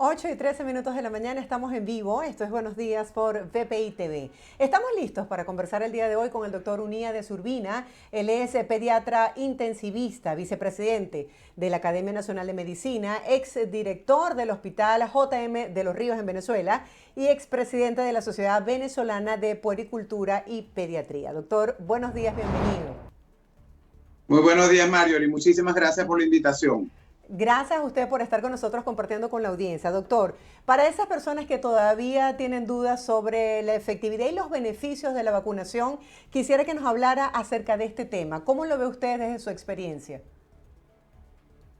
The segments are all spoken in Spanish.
8:13 de la mañana, estamos en vivo. Esto es Buenos Días por VPI TV. Estamos listos para conversar el día de hoy con el doctor Uníades Urbina. Él es pediatra intensivista, vicepresidente de la Academia Nacional de Medicina, exdirector del Hospital JM de Los Ríos en Venezuela y expresidente de la Sociedad Venezolana de Puericultura y Pediatría. Doctor, buenos días, bienvenido. Muy buenos días, Mario, y muchísimas gracias por la invitación. Gracias a usted por estar con nosotros compartiendo con la audiencia. Doctor, para esas personas que todavía tienen dudas sobre la efectividad y los beneficios de la vacunación, quisiera que nos hablara acerca de este tema. ¿Cómo lo ve usted desde su experiencia?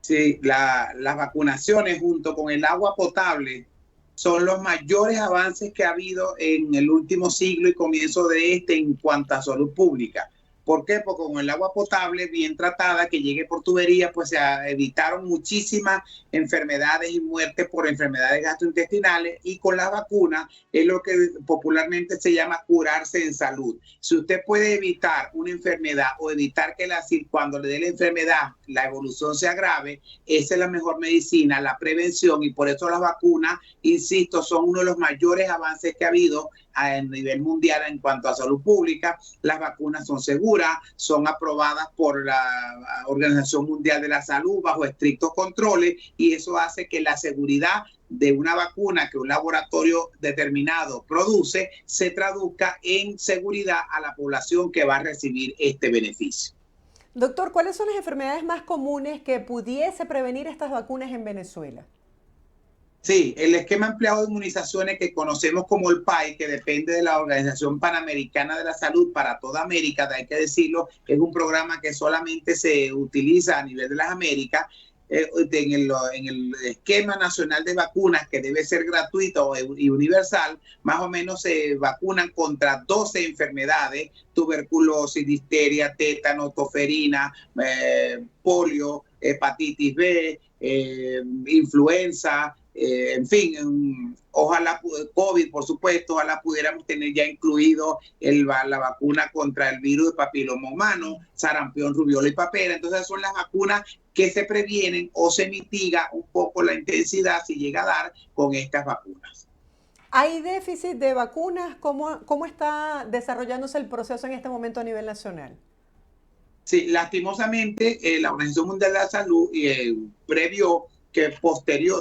Sí, las vacunaciones junto con el agua potable son los mayores avances que ha habido en el último siglo y comienzo de este en cuanto a salud pública. ¿Por qué? Porque con el agua potable bien tratada que llegue por tubería, pues se evitaron muchísimas enfermedades y muertes por enfermedades gastrointestinales, y con la vacuna es lo que popularmente se llama curarse en salud. Si usted puede evitar una enfermedad o evitar que cuando le dé la enfermedad la evolución se agrave, esa es la mejor medicina, la prevención, y por eso las vacunas, insisto, son uno de los mayores avances que ha habido a nivel mundial en cuanto a salud pública. Las vacunas son seguras, son aprobadas por la Organización Mundial de la Salud bajo estrictos controles, y eso hace que la seguridad de una vacuna que un laboratorio determinado produce se traduzca en seguridad a la población que va a recibir este beneficio. Doctor, ¿cuáles son las enfermedades más comunes que pudiese prevenir estas vacunas en Venezuela? Sí, el esquema ampliado de inmunizaciones que conocemos como el PAI, que depende de la Organización Panamericana de la Salud para toda América, hay que decirlo, es un programa que solamente se utiliza a nivel de las Américas. En el esquema nacional de vacunas, que debe ser gratuito y universal, más o menos se vacunan contra 12 enfermedades: tuberculosis, difteria, tétano, toferina, polio, hepatitis B, influenza, en fin, ojalá COVID, por supuesto, ojalá pudiéramos tener ya incluido la vacuna contra el virus de papiloma humano, sarampión, rubiola y papera. Entonces son las vacunas que se previenen o se mitiga un poco la intensidad si llega a dar con estas vacunas. ¿Hay déficit de vacunas? ¿Cómo está desarrollándose el proceso en este momento a nivel nacional? Sí, lastimosamente, la Organización Mundial de la Salud previó que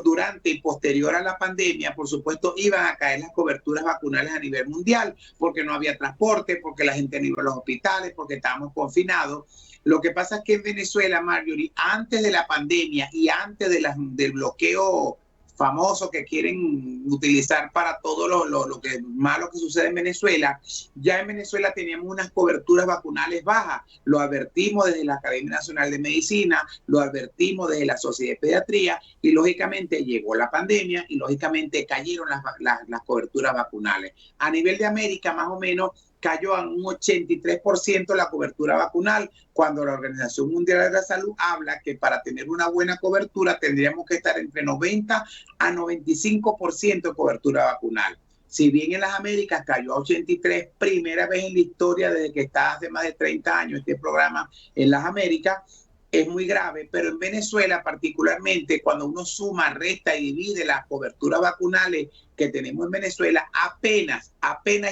durante y posterior a la pandemia, por supuesto, iban a caer las coberturas vacunales a nivel mundial, porque no había transporte, porque la gente no iba a los hospitales, porque estábamos confinados. Lo que pasa es que en Venezuela, Marjorie, antes de la pandemia y antes del bloqueo famoso que quieren utilizar para todo lo que malo que sucede en Venezuela, ya en Venezuela teníamos unas coberturas vacunales bajas. Lo advertimos desde la Academia Nacional de Medicina, lo advertimos desde la Sociedad de Pediatría, y lógicamente llegó la pandemia y lógicamente cayeron las coberturas vacunales. A nivel de América, más o menos, cayó a un 83% la cobertura vacunal, cuando la Organización Mundial de la Salud habla que para tener una buena cobertura tendríamos que estar entre 90 a 95% de cobertura vacunal. Si bien en las Américas cayó a 83, primera vez en la historia desde que está hace más de 30 años este programa en las Américas, es muy grave. Pero en Venezuela particularmente, cuando uno suma, resta y divide las coberturas vacunales que tenemos en Venezuela, apenas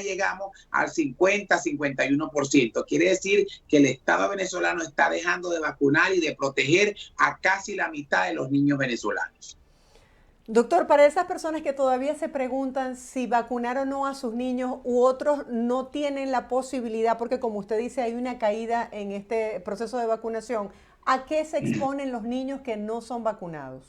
llegamos al 50-51%. Quiere decir que el Estado venezolano está dejando de vacunar y de proteger a casi la mitad de los niños venezolanos. Doctor, para esas personas que todavía se preguntan si vacunar o no a sus niños, u otros no tienen la posibilidad, porque como usted dice, hay una caída en este proceso de vacunación, ¿a qué se exponen los niños que no son vacunados?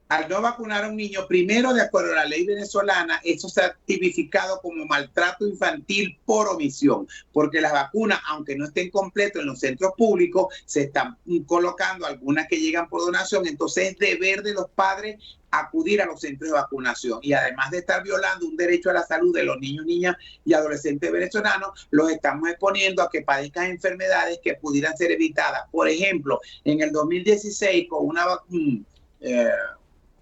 Al no vacunar a un niño, primero, de acuerdo a la ley venezolana, eso se ha tipificado como maltrato infantil por omisión, porque las vacunas, aunque no estén completas en los centros públicos, se están colocando algunas que llegan por donación. Entonces es deber de los padres acudir a los centros de vacunación, y además de estar violando un derecho a la salud de los niños, niñas y adolescentes venezolanos, los estamos exponiendo a que padezcan enfermedades que pudieran ser evitadas. Por ejemplo, en el 2016, con una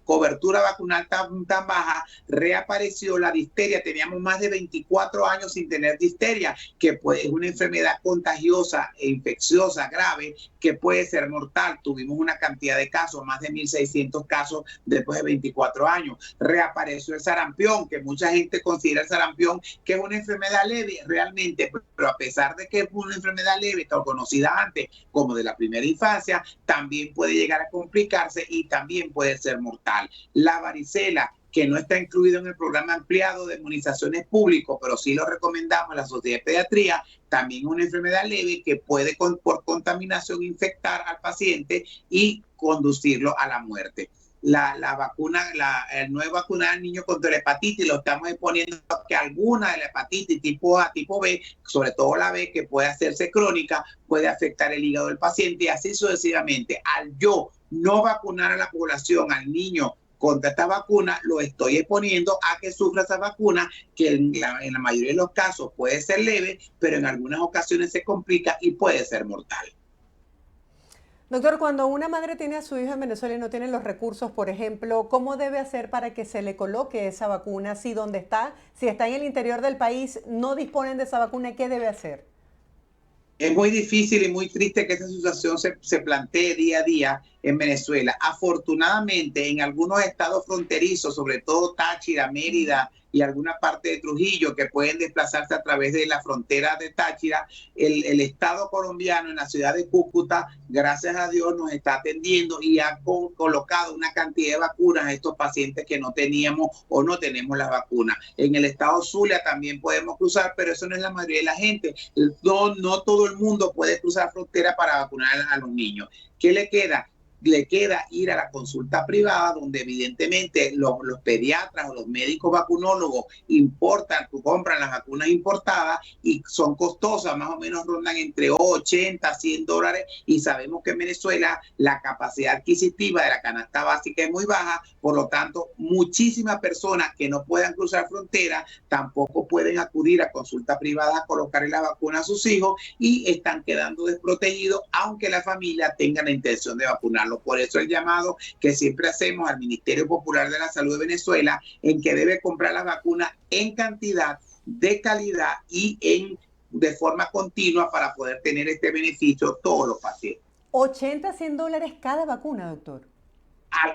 cobertura vacunal tan baja, reapareció la difteria. Teníamos más de 24 años sin tener difteria, que pues, es una enfermedad contagiosa e infecciosa grave que puede ser mortal. Tuvimos una cantidad de casos, más de 1.600 casos después de 24 años. Reapareció el sarampión, que mucha gente considera el sarampión que es una enfermedad leve realmente, pero a pesar de que es una enfermedad leve, conocida antes como de la primera infancia, también puede llegar a complicarse y también puede ser mortal. La varicela, que no está incluido en el programa ampliado de inmunizaciones públicos, pero sí lo recomendamos en la Sociedad de Pediatría, también es una enfermedad leve que puede por contaminación infectar al paciente y conducirlo a la muerte. La vacuna, el nuevo vacunar al niño contra la hepatitis, lo estamos exponiendo que alguna de la hepatitis tipo A, tipo B, sobre todo la B, que puede hacerse crónica, puede afectar el hígado del paciente y así sucesivamente. Al yo no vacunar a la población, al niño, contra esta vacuna, lo estoy exponiendo a que sufra esa vacuna, que en la mayoría de los casos puede ser leve, pero en algunas ocasiones se complica y puede ser mortal. Doctor, cuando una madre tiene a su hijo en Venezuela y no tiene los recursos, por ejemplo, ¿cómo debe hacer para que se le coloque esa vacuna? Si donde está, si está en el interior del país, no disponen de esa vacuna, ¿qué debe hacer? Es muy difícil y muy triste que esa situación se plantee día a día en Venezuela. Afortunadamente, en algunos estados fronterizos, sobre todo Táchira, Mérida y alguna parte de Trujillo, que pueden desplazarse a través de la frontera de Táchira, el Estado colombiano en la ciudad de Cúcuta, gracias a Dios, nos está atendiendo y ha colocado una cantidad de vacunas a estos pacientes que no teníamos o no tenemos las vacunas. En el estado Zulia también podemos cruzar, pero eso no es la mayoría de la gente. No todo el mundo puede cruzar frontera para vacunar a los niños. ¿Qué le queda? Le queda ir a la consulta privada, donde evidentemente los pediatras o los médicos vacunólogos compran las vacunas importadas y son costosas, más o menos rondan entre 80 a 100 dólares y sabemos que en Venezuela la capacidad adquisitiva de la canasta básica es muy baja, por lo tanto muchísimas personas que no puedan cruzar frontera tampoco pueden acudir a consulta privada a colocarle la vacuna a sus hijos y están quedando desprotegidos aunque la familia tenga la intención de vacunar. Por eso el llamado que siempre hacemos al Ministerio Popular de la Salud de Venezuela en que debe comprar las vacunas en cantidad, de calidad y de forma continua para poder tener este beneficio todos los pacientes. 80 a 100 dólares cada vacuna, doctor.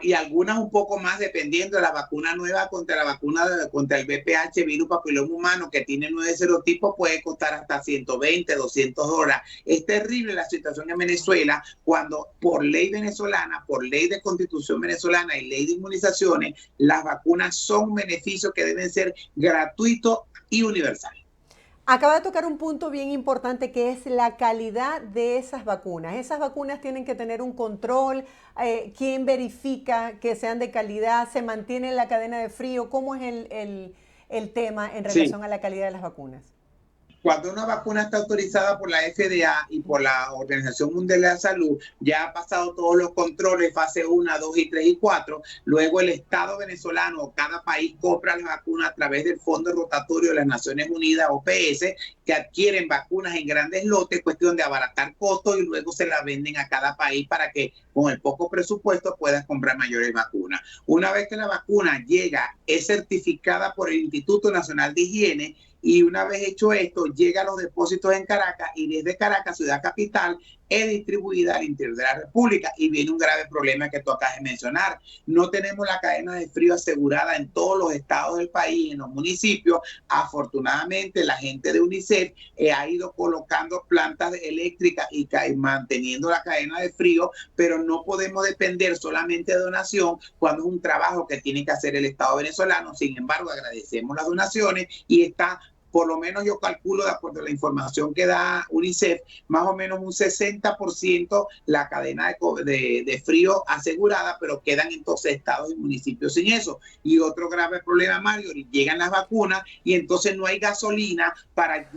Y algunas un poco más dependiendo de la vacuna nueva contra el VPH, virus papiloma humano, que tiene 9 serotipos, puede costar hasta 120, 200 dólares. Es terrible la situación en Venezuela cuando por ley venezolana, por ley de constitución venezolana y ley de inmunizaciones, las vacunas son beneficios que deben ser gratuitos y universales. Acaba de tocar un punto bien importante que es la calidad de esas vacunas. Esas vacunas tienen que tener un control. ¿Quién verifica que sean de calidad? ¿Se mantiene en la cadena de frío? ¿Cómo es el tema en relación a la calidad de las vacunas? Cuando una vacuna está autorizada por la FDA y por la Organización Mundial de la Salud, ya ha pasado todos los controles, fase 1, 2 y 3 y 4. Luego el Estado venezolano, cada país compra las vacunas a través del Fondo Rotatorio de las Naciones Unidas, OPS, que adquieren vacunas en grandes lotes, cuestión de abaratar costos y luego se las venden a cada país para que con el poco presupuesto puedan comprar mayores vacunas. Una vez que la vacuna llega, es certificada por el Instituto Nacional de Higiene. Y una vez hecho esto, llega a los depósitos en Caracas y desde Caracas, ciudad capital, es distribuida al interior de la República. Y viene un grave problema que tú acabas de mencionar. No tenemos la cadena de frío asegurada en todos los estados del país, en los municipios. Afortunadamente, la gente de UNICEF ha ido colocando plantas eléctricas y manteniendo la cadena de frío, pero no podemos depender solamente de donación cuando es un trabajo que tiene que hacer el Estado venezolano. Sin embargo, agradecemos las donaciones y está, por lo menos yo calculo, de acuerdo a la información que da UNICEF, más o menos un 60% la cadena de frío asegurada, pero quedan entonces estados y municipios sin eso. Y otro grave problema, Mario, llegan las vacunas y entonces no hay gasolina para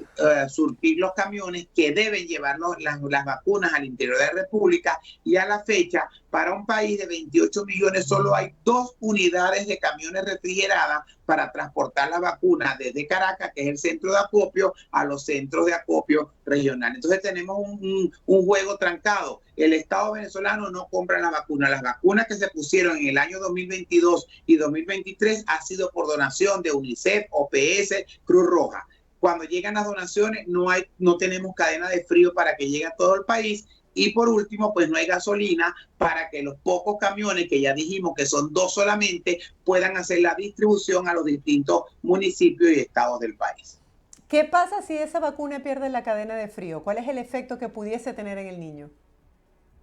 surtir los camiones que deben llevar las vacunas al interior de la República, y a la fecha para un país de 28 millones solo hay 2 unidades de camiones refrigeradas para transportar la vacuna desde Caracas, que es el centro de acopio, a los centros de acopio regional. Entonces tenemos un juego trancado. El Estado venezolano no compra las vacunas. Las vacunas que se pusieron en el año 2022 y 2023 ha sido por donación de UNICEF, OPS, Cruz Roja. Cuando llegan las donaciones no tenemos cadena de frío para que llegue a todo el país. Y por último, pues no hay gasolina para que los pocos camiones, que ya dijimos que son 2 solamente, puedan hacer la distribución a los distintos municipios y estados del país. ¿Qué pasa si esa vacuna pierde la cadena de frío? ¿Cuál es el efecto que pudiese tener en el niño?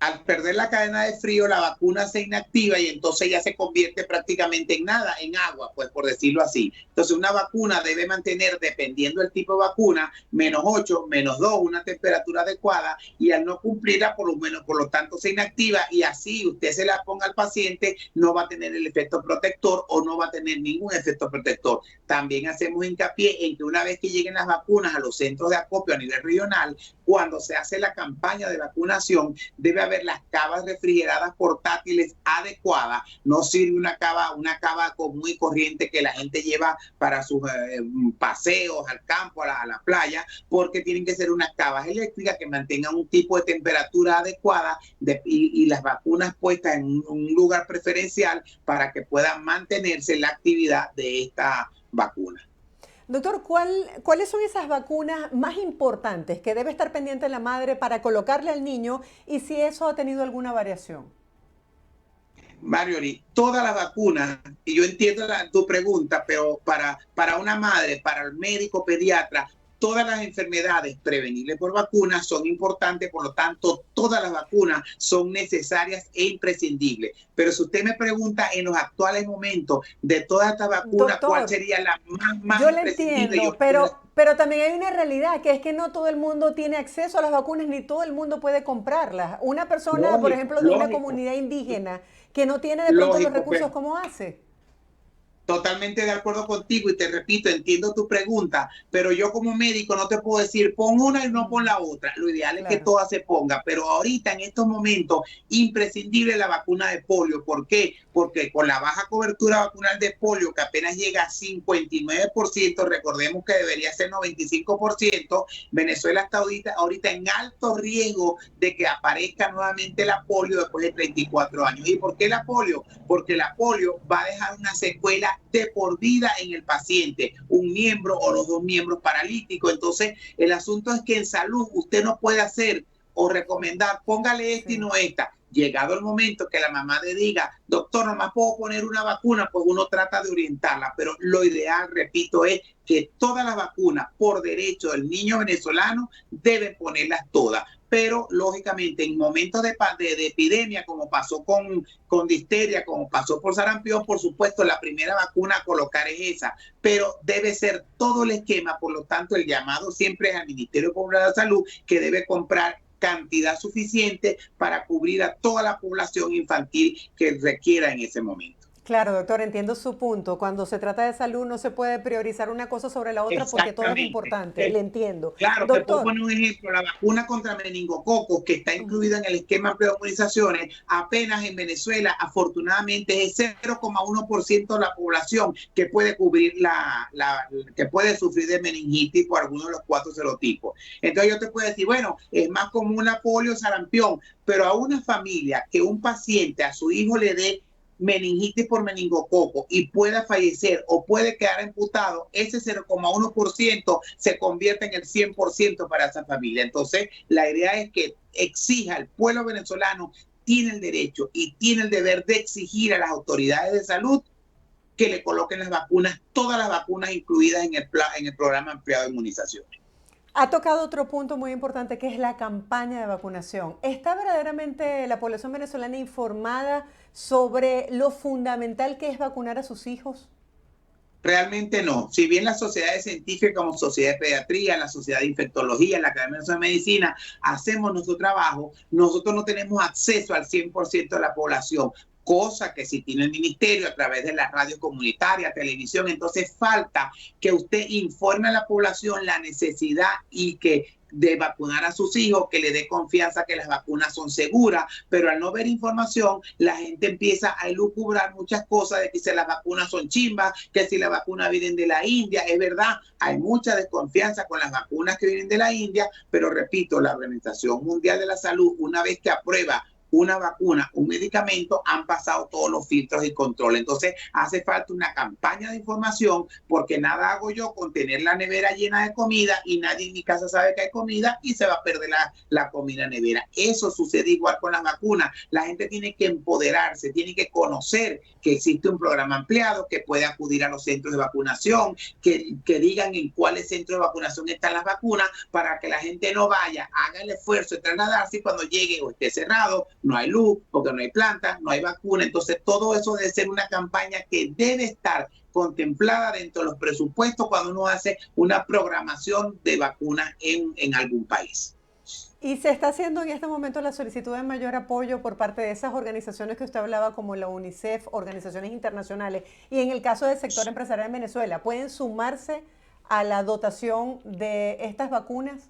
Al perder la cadena de frío, la vacuna se inactiva y entonces ya se convierte prácticamente en nada, en agua, pues por decirlo así. Entonces una vacuna debe mantener, dependiendo del tipo de vacuna, -8, -2, una temperatura adecuada, y al no cumplirla, por lo tanto se inactiva, y así usted se la ponga al paciente, no va a tener el efecto protector o no va a tener ningún efecto protector. También hacemos hincapié en que una vez que lleguen las vacunas a los centros de acopio a nivel regional, cuando se hace la campaña de vacunación, debe haber las cavas refrigeradas portátiles adecuadas. No sirve una cava común y corriente que la gente lleva para sus paseos al campo, a la playa, porque tienen que ser unas cavas eléctricas que mantengan un tipo de temperatura adecuada y las vacunas puestas en un lugar preferencial para que puedan mantenerse la actividad de esta vacuna. Doctor, ¿cuáles son esas vacunas más importantes que debe estar pendiente la madre para colocarle al niño y si eso ha tenido alguna variación? Marjorie, todas las vacunas, y yo entiendo tu pregunta, pero para una madre, para el médico pediatra, todas las enfermedades prevenibles por vacunas son importantes, por lo tanto, todas las vacunas son necesarias e imprescindibles. Pero si usted me pregunta en los actuales momentos de todas estas vacunas, Doctor, ¿cuál sería la más yo le imprescindible? entiendo, pero también hay una realidad, que es que no todo el mundo tiene acceso a las vacunas ni todo el mundo puede comprarlas. Una persona, por ejemplo, de una comunidad indígena que no tiene de pronto los recursos, ¿cómo hace? Totalmente de acuerdo contigo y te repito, entiendo tu pregunta, pero yo como médico no te puedo decir pon una y no pon la otra. Lo ideal es que todas se ponga, pero ahorita en estos momentos imprescindible la vacuna de polio. ¿Por qué? Porque con la baja cobertura vacunal de polio, que apenas llega a 59%, recordemos que debería ser 95%, Venezuela está ahorita en alto riesgo de que aparezca nuevamente la polio después de 34 años. ¿Y por qué la polio? Porque la polio va a dejar una secuela de por vida en el paciente, un miembro o los 2 miembros paralíticos. Entonces, el asunto es que en salud usted no puede hacer o recomendar, póngale esta y no esta. Llegado el momento que la mamá le diga, doctor, nomás puedo poner una vacuna, pues uno trata de orientarla, pero lo ideal, repito, es que todas las vacunas, por derecho del niño venezolano, deben ponerlas todas. Pero, lógicamente, en momentos de epidemia, como pasó con difteria, como pasó por sarampión, por supuesto, la primera vacuna a colocar es esa, pero debe ser todo el esquema. Por lo tanto, el llamado siempre es al Ministerio Popular de Salud, que debe comprar cantidad suficiente para cubrir a toda la población infantil que requiera en ese momento. Claro, doctor, entiendo su punto. Cuando se trata de salud no se puede priorizar una cosa sobre la otra porque todo es importante. Le entiendo. Claro, doctor, te puedo poner un ejemplo. La vacuna contra meningococos, que está incluida en el esquema amplio de inmunizaciones, apenas en Venezuela, afortunadamente, es 0,1% de la población que puede cubrir que puede sufrir de meningitis por alguno de los 4 serotipos. Entonces yo te puedo decir, bueno, es más común la polio, sarampión, pero a una familia que un paciente a su hijo le dé meningitis por meningococo y pueda fallecer o puede quedar imputado, ese 0,1% se convierte en el 100% para esa familia. Entonces, la idea es que exija al pueblo venezolano, tiene el derecho y tiene el deber de exigir a las autoridades de salud que le coloquen las vacunas, todas las vacunas incluidas en el programa ampliado de inmunizaciones. Ha tocado otro punto muy importante, que es la campaña de vacunación. ¿Está verdaderamente la población venezolana informada sobre lo fundamental que es vacunar a sus hijos? Realmente no. Si bien las sociedades científicas como Sociedad de Pediatría, la Sociedad de Infectología, la Academia de Medicina, hacemos nuestro trabajo, nosotros no tenemos acceso al 100% de la población, cosa que sí tiene el ministerio a través de la radio comunitaria, televisión. Entonces falta que usted informe a la población la necesidad y que de vacunar a sus hijos, que le dé confianza que las vacunas son seguras, pero al no ver información, la gente empieza a elucubrar muchas cosas de que si las vacunas son chimbas, que si las vacunas vienen de la India. Es verdad, hay mucha desconfianza con las vacunas que vienen de la India, pero repito, la Organización Mundial de la Salud, una vez que aprueba una vacuna, un medicamento, han pasado todos los filtros y control. Entonces hace falta una campaña de información, porque nada hago yo con tener la nevera llena de comida y nadie en mi casa sabe que hay comida y se va a perder la comida en nevera. Eso sucede igual con las vacunas. La gente tiene que empoderarse, tiene que conocer que existe un programa ampliado, que puede acudir a los centros de vacunación, que digan en cuáles centros de vacunación están las vacunas, para que la gente no vaya, haga el esfuerzo de trasladarse y cuando llegue o esté cerrado, no hay luz, porque no hay plantas, no hay vacuna. Entonces todo eso debe ser una campaña que debe estar contemplada dentro de los presupuestos cuando uno hace una programación de vacunas en algún país. ¿Y se está haciendo en este momento la solicitud de mayor apoyo por parte de esas organizaciones que usted hablaba, como la UNICEF, organizaciones internacionales? Y en el caso del sector empresarial en Venezuela, ¿pueden sumarse a la dotación de estas vacunas?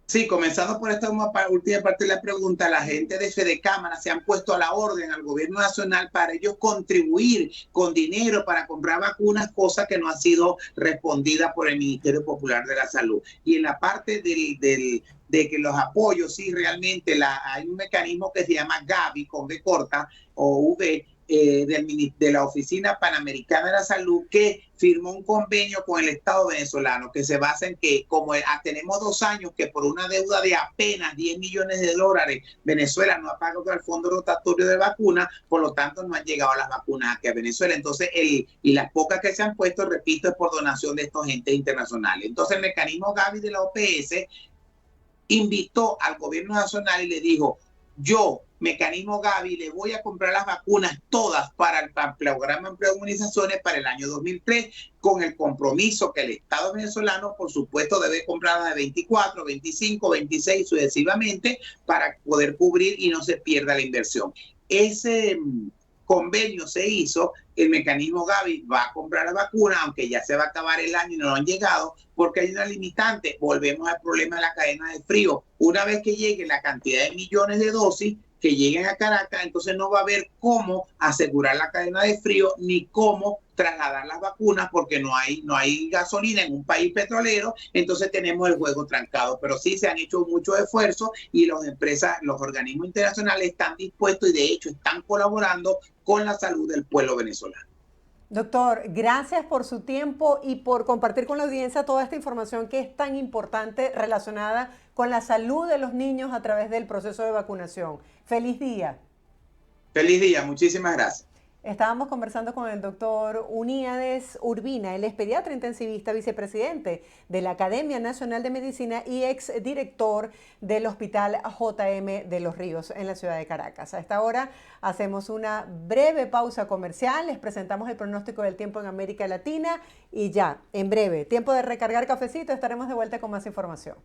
Sí, comenzando por esta última parte de la pregunta, la gente de Fedecámara se han puesto a la orden al gobierno nacional para ellos contribuir con dinero para comprar vacunas, cosa que no ha sido respondida por el Ministerio Popular de la Salud. Y en la parte de que los apoyos, sí, realmente hay un mecanismo que se llama Gavi, con B corta, o V, de la Oficina Panamericana de la Salud, que firmó un convenio con el Estado venezolano que se basa en que, como tenemos 2 años que por una deuda de apenas $10 millones, Venezuela no ha pagado al fondo rotatorio de vacunas, por lo tanto no han llegado las vacunas aquí a Venezuela. Entonces, y las pocas que se han puesto, repito, es por donación de estos entes internacionales. Entonces, el mecanismo Gavi de la OPS invitó al gobierno nacional y le dijo: yo, mecanismo Gavi, le voy a comprar las vacunas todas para el programa de inmunizaciones para el año 2003, con el compromiso que el Estado venezolano, por supuesto, debe comprarlas de 24, 25, 26 sucesivamente, para poder cubrir y no se pierda la inversión. Ese convenio se hizo, el mecanismo Gavi va a comprar la vacuna, aunque ya se va a acabar el año y no han llegado, porque hay una limitante. Volvemos al problema de la cadena de frío. Una vez que llegue la cantidad de millones de dosis que lleguen a Caracas, entonces no va a haber cómo asegurar la cadena de frío ni cómo trasladar las vacunas, porque no hay gasolina en un país petrolero. Entonces tenemos el juego trancado. Pero sí se han hecho muchos esfuerzos y las empresas, los organismos internacionales están dispuestos y de hecho están colaborando con la salud del pueblo venezolano. Doctor, gracias por su tiempo y por compartir con la audiencia toda esta información que es tan importante relacionada con la salud de los niños a través del proceso de vacunación. ¡Feliz día! Feliz día, muchísimas gracias. Estábamos conversando con el doctor Uníades Urbina. Él es pediatra intensivista, vicepresidente de la Academia Nacional de Medicina y exdirector del Hospital JM de Los Ríos en la ciudad de Caracas. A esta hora hacemos una breve pausa comercial, les presentamos el pronóstico del tiempo en América Latina y ya, en breve, tiempo de recargar cafecito, estaremos de vuelta con más información.